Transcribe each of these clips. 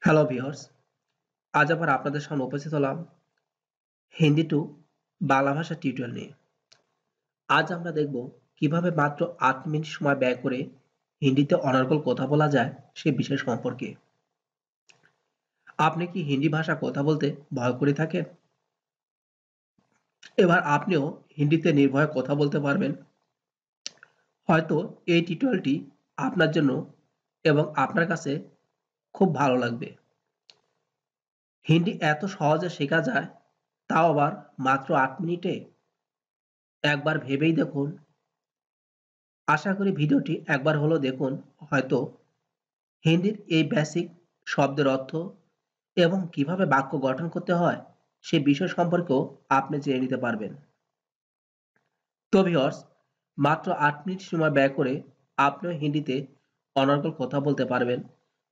Hello viewers, আজ আবার আপনাদের সামনে উপস্থিত হলাম হিন্দি টু বাংলা ভাষা টিউটোরিয়াল নিয়ে। আজ আমরা দেখব কিভাবে মাত্র ৮ মিনিট সময় ব্যয় করে হিন্দিতে অনর্গল কথা বলা যায় সে বিষয় সম্পর্কে। আপনি কি হিন্দি ভাষা কথা বলতে ভয় করে থাকেন? এবার আপনিও হিন্দিতে নির্ভয়ে কথা বলতে পারবেন। হয়তো এই টিউটোরিয়ালটি আপনার জন্য এবং আপনার কাছে খুব ভালো লাগবে। হিন্দি এত সহজে শেখা যায়, তাও আবার মাত্র ৮ মিনিটে। একবার ভেবেই দেখুন। আশা করি ভিডিওটি একবার হলেও দেখুন, হয়তো হিন্দির এই বেসিক শব্দের অর্থ এবং কিভাবে বাক্য গঠন করতে হয় সে বিষয় সম্পর্কেও আপনি জেনে নিতে পারবেন। তো ভিউয়ার্স, মাত্র ৮ মিনিট সময় ব্যয় করে আপনিও হিন্দিতে অনর্গল কথা বলতে পারবেন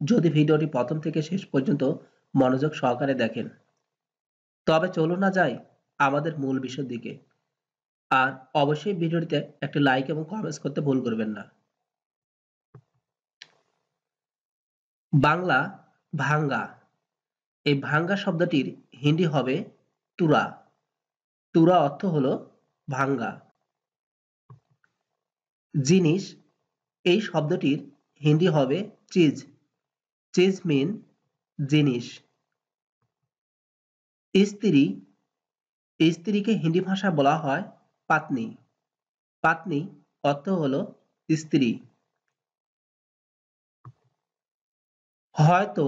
যদি ভিডিওটি প্রথম থেকে শেষ পর্যন্ত মনোযোগ সহকারে দেখেন। তবে চলুন না যাই আমাদের মূল বিষয়ের দিকে। আর অবশ্যই ভিডিওটিতে একটি লাইক এবং কমেন্টস করতে ভুল করবেন না। বাংলা ভাঙ্গা। এই ভাঙ্গা শব্দটির হিন্দি হবে তুরা। তুরা অর্থ হলো ভাঙ্গা। জিনিস, এই শব্দটির হিন্দি হবে চিজ। চিজ মিন জিনিস। স্ত্রী, স্ত্রীকে হিন্দি ভাষায় বলা হয় পাতনি। পাতনি অর্থ হলো স্ত্রী। হয়তো,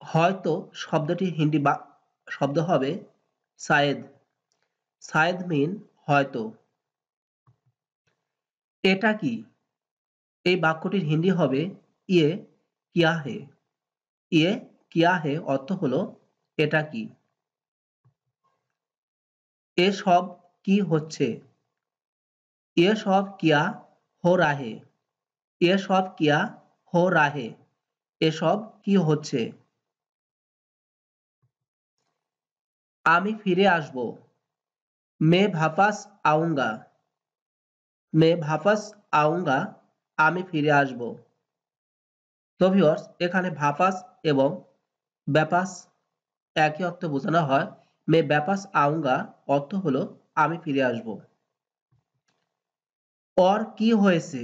হয়তো শব্দটির হিন্দি শব্দ হবে শায়েদ। শায়েদ মিন হয়তো। এটা কি? এই বাক্যটির হিন্দি হবে ইয়ে কিয়া হে। ইয়ে কিয়া হে অর্থ হলো এটা কি? এসব কি হচ্ছে? এসব কিয়া হো রাহে। এসব কিয়া হো রাহে। এসব কি হচ্ছে? আমি ফিরে আসবো। মে ভাপাস আউঙ্গা। মে ভাপাস আউঙ্গা। আমি ফিরে আসবো। তো ভিউয়ার্স, এখানে ভাপাস এবং ব্যাপাস একই অর্থ বোঝানো হয়। মে ব্যাপাস আউঙ্গা অর্থ হলো আমি ফিরে আসবো। और কি হয়েছে?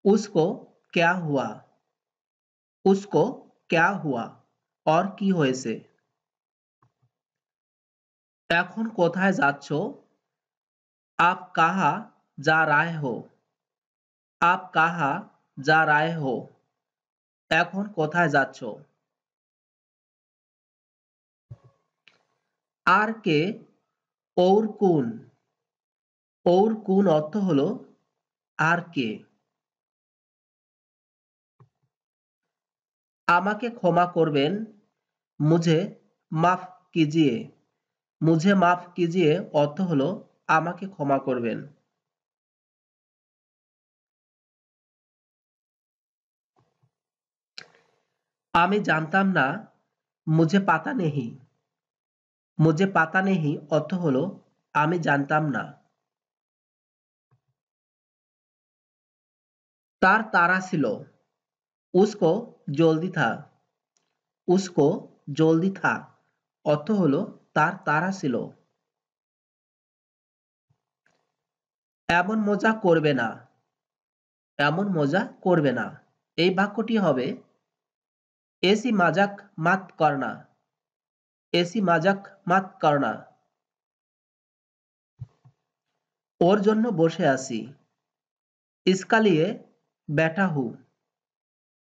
उसको क्या हुआ? उसको क्या हुआ? और কি হয়েছে? এখন কোথায় যাচ্ছ? आप कहाँ जा रहे हो? आप कहाँ जा रहे हो? এখন কোথায় যাচ্ছ? আর কে? और कौन? और कौन অর্থ হলো আর কে? আমাকে ক্ষমা করবেন। मुझे माफ कीजिए। मुझे माफ कीजिए অর্থ হলো আমাকে ক্ষমা করবেন। আমি জানতাম না। मुझे पता नहीं। मुझे पता नहीं অর্থ হলো আমি জানতাম না। তার তাড়া ছিল। उसको जल्दी था। उसको जल्दी था অর্থ হলো তার তাড়া ছিল। এমন মজা করবে না। এমন মজা করবে না। এই বাক্যটি হবে ऐसी मजाक मत करना। ऐसी मजाक मत करना। ওর জন্য বসে আছি। इसका लिए बैठा हूँ।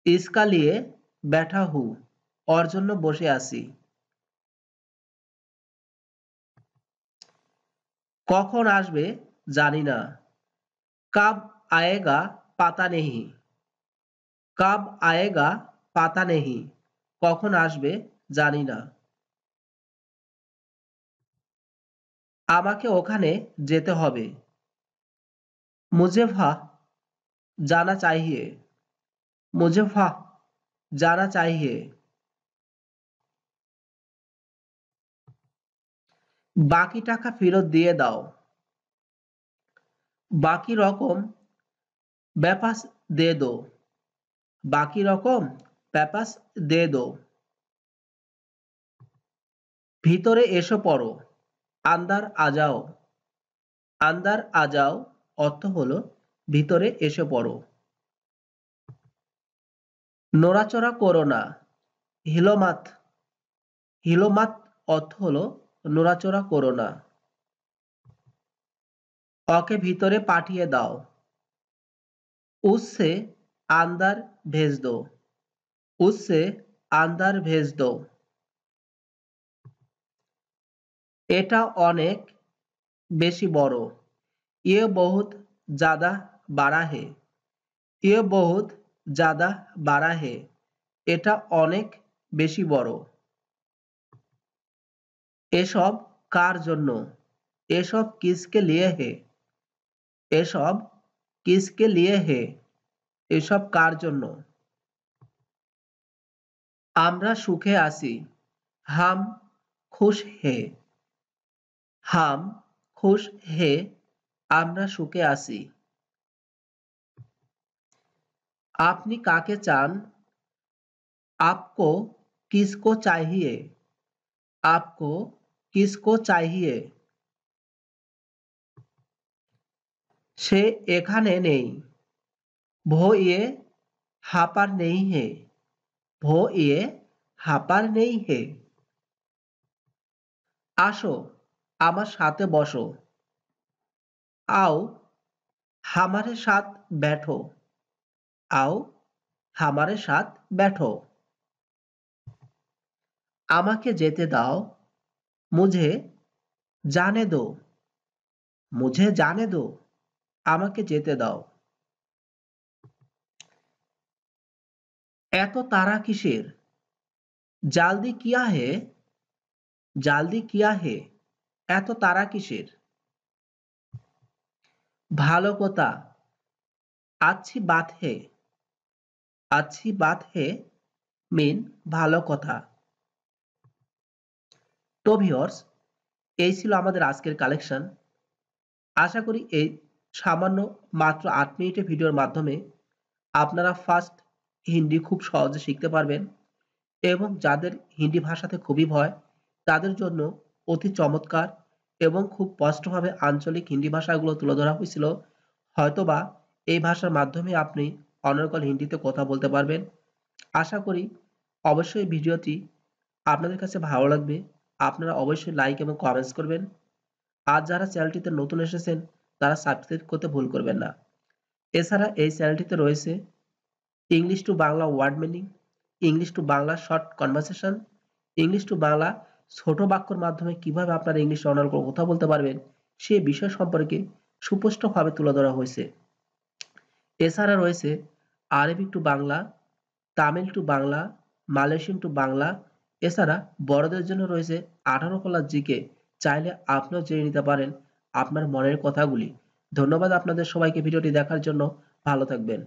इसका लिए बैठा हूँ ওর জন্য বসে আছি। কখন আসবে জানি না। कब आएगा पता नहीं। कब आएगा पता नहीं কখন আসবে জানি না। আমাকে ওখানে যেতে হবে। मुझे वहाँ जाना चाहिए। मुझे वहाँ जाना चाहिए। বাকি টাকা ফেরত দিয়ে দাও। বাকি রকম ব্যাপাস দে দো। বাকি রকম পেপাস দে দো। ভিতরে এসো পড়ো, আন্দার আজাও। আন্দার আজাও অর্থ হলো ভিতরে এসে পড়ো। নড়াচড়া করো না, হিলোমাত। হিলোমাত অর্থ হলো নড়াচড়া করো না। ওকে ভিতরে পাঠিয়ে দাও, উসসে আন্দার ভেজ দো। উসসে আন্দার ভেজ দো। এটা অনেক বেশি বড়, ইয়ে বহুত জ্যাদা বাড়া হে। ইয়ে বহুত জ্যাদা বাড়া হে। এটা অনেক বেশি বড়। এসব কার জন্য? এসব কিসকে লিয়ে হে? এসব কিসকে লিয়ে হে? এসব কার জন্য? আমরা সুখে আছি, হাম খুশ হে। হাম খুশ হে। আমরা সুখে আছি। আপনি কাকে চান? आपको किसको चाहिए? आपको किसको चाहिए? সে এখানে নেই, वो ये यहाँ पर नहीं है। वो ये यहाँ पर नहीं है। আসো আমার সাথে বসো, आओ हमारे साथ बैठो। आओ हमारे साथ बैठो। আমাকে যেতে দাও, मुझे जाने दो। मुझे जाने दो। আমাকে যেতে দাও। এত তাড়া কিসের? জালদি কিয়া হে? জালদি কিয়া হে। এত তাড়া কিসের? ভালো কথা, আচ্ছি বাত হে। আচ্ছি বাত হে মিন ভালো কথা। তো ভিউয়ার্স, এই ছিল আমাদের আজকের কালেকশন। আশা করি এই সামান্য মাত্র ৮ মিনিটের ভিডিওর মাধ্যমে আপনারা ফার্স্ট হিন্দি খুব সহজে শিখতে পারবেন এবং যাদের হিন্দি ভাষাতে খুবই ভয় তাদের জন্য অতি চমৎকার এবং খুব স্পষ্টভাবে আঞ্চলিক হিন্দি ভাষাগুলো তুলে ধরা হয়েছিল। হয়তোবা এই ভাষার মাধ্যমে আপনি অনর্গল হিন্দিতে কথা বলতে পারবেন। আশা করি অবশ্যই ভিডিওটি আপনাদের কাছে ভালো লাগবে। আপনারা অবশ্যই লাইক এবং কমেন্টস করবেন। আর যারা চ্যানেলটিতে নতুন এসেছেন তারা সাবস্ক্রাইব করতে ভুল করবেন না। এছাড়া এই চ্যানেলটিতে রয়েছে English to Bangla word meaning, English to Bangla short conversation, English to Bangla ছোট বাক্যর মাধ্যমে কিভাবে আপনারা ইংলিশে অনর্গল কথা বলতে পারবেন সেই বিষয় সম্পর্কে সুস্পষ্টভাবে তুলে ধরা হয়েছে। এছাড়া রয়েছে Arabic to Bangla, Tamil to Bangla, Malaysian to Bangla. এছাড়া বড়দের জন্য রয়েছে 18 কলা জিকে। চাইলে আপনিও জেনে নিতে পারেন আপনার মনের কথাগুলি। ধন্যবাদ আপনাদের সবাইকে ভিডিওটি দেখার জন্য। ভালো থাকবেন।